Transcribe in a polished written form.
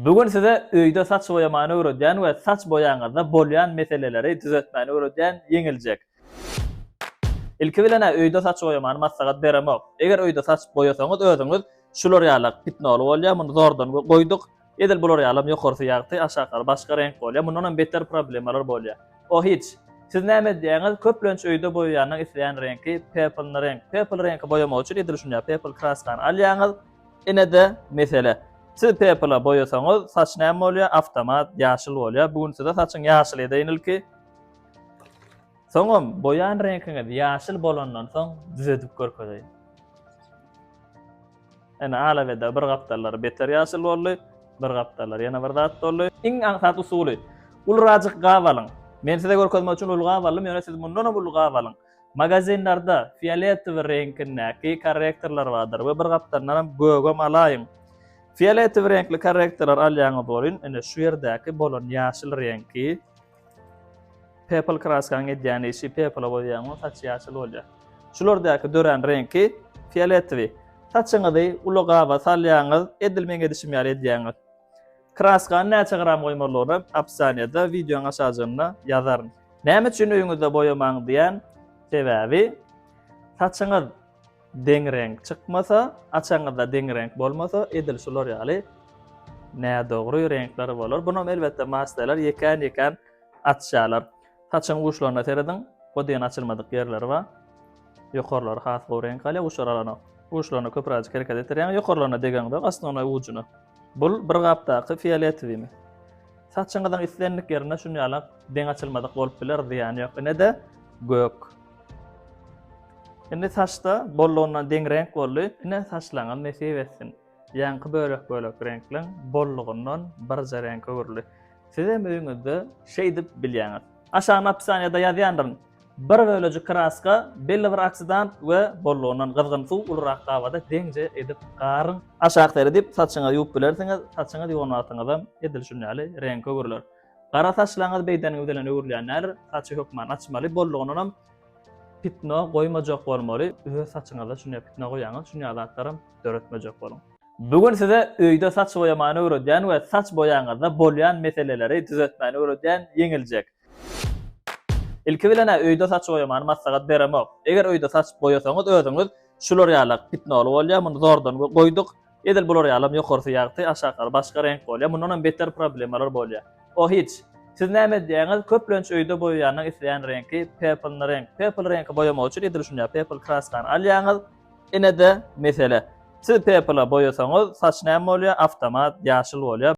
Bugün size öýde saç boýamany öwredýän we saç boýaňyzda bolýan meseleleri düzeltmäni öwredýän ýeňiljek. Ilki bilene öýde saç boýamany maslahat beremok. Eger öýde saç boýasaňyz özüňiz şular ýaly pitnol bolýar, muny zordan goýduk. Edil bular ýaly ýokarsy ýagty, aşağı başga renk bolýar. Mundan beter problemler bolýar. O hiç. Siz näme diýäňiz? Köplenç öýde boýanyň isleýän renki purple renk. Purple renki boýamak üçin edil şunday purple kraskany alýaňyz. Ine-de mesele. Siz purple boýasaňyz saç näme bolýar? Awtomat ýaşyl bolýar. Bugün size saçyň ýaşyl edinilki. Soňam boýan renkiňiz ýaşyl bolandan soň düzeltip görkezýär. Ene alaweda bir gapdalar beter ýaşyl boldy, bir gapdalar ýene bir zat boldy. Iň aňsat usuly ulraçyk gawalyň. Men size görkezmek üçin ul gawalym, ýöne siz mundan ul gawalyň. Magazinlarda fioletowy renkindäki korrektorlar bardyr we bir gapdanam gögem alaýyn. Fioletowy renkli korrektorlar alýaňyz bolýan, ene şu ýerdäki bolan ýaşyl renki purple kraskany edýän işi purple boýaňyz saç ýaşyl bolýar. Şulardäki dören renki fioletowy. Saçyňyzy ul gawa salýaňyz edilmeň edişimýär edýäňiz. Kraskany näçe gram goýmalygyny opsiýanyada videoň aşagyna ýazaryn. Näme üçin öýüňizde boýamaň diýen sebäbi saçyňyz deň renk çykmasa, açaňyzda deň renk bolmasa, edil şular ýaly nädogry renkler bolar. Bunun elbetde masalalar ýekan açýarlar. Saçyň uçlaryna terediň, o diýen açylmadyk ýerleri bar. Ýokarlary has gowy renk alýar, uçlaralaryna. Uçlaryna köpräjik hereket etdirýän, ýokarlaryna degeňde aslynda uçuny. Bul bir gapdaky fioletowymy. Saçyňyzyň islenlik ýerine şunu ýaly deň açylmadyk bolup biler diýen ýok. Ine-de gök. Ine saçda bollugyndan deň renk boldy, ine saçlaňyz nesip etsin. Ýanky bölek renkliň bollugyndan birja renk öwürli. Siz hem öýüňizde şey dip bilýäňiz. Aşağı opsiýanyada ýazýandyr. Bir bölejik kraska belli bir aksident we bollugyndan gyzgyn suw ulrak gawada deňje edip garyň aşağı edip saçyňyzy ýuwup bilersiňiz, saçyňyzy ýuwanatyňyzda edil şunly renk öwürler. Gara saçlaňyz beýdeniňiz bilen öwürlänler, saçy hökman açmaly, bollugyndan pitno goýmajak bolmaly. Öz saçyňyzda şunly pitno goýaňyz, şunly zatlarym döretmejek bolun. Bugün size öýde saç boýamany öwredýän we saç boýaňyzda bolýan meseleleri düzeltmäni öwredýän ýeňiljek. Ilki bilene öýde saç boýamany maslahat beremok. Eger öýde saç boýasaňyz özüňiz şular ýaly pitnol bolýar, muny zordan goýduk. Edil bular ýaly ýokarsy ýagty, aşağı başga renk bolýar. Mundan beter problemler bolýar. O hiç. Siz näme diýäňiz? Köplenç öýde boýanyň isleýän renki purple renk. Purple renki boýamak üçin edil şunday purple kraskany alýaňyz. Ine-de mesele. Siz purple boýasaňyz saç näme bolýar? Awtomat ýaşyl bolýar.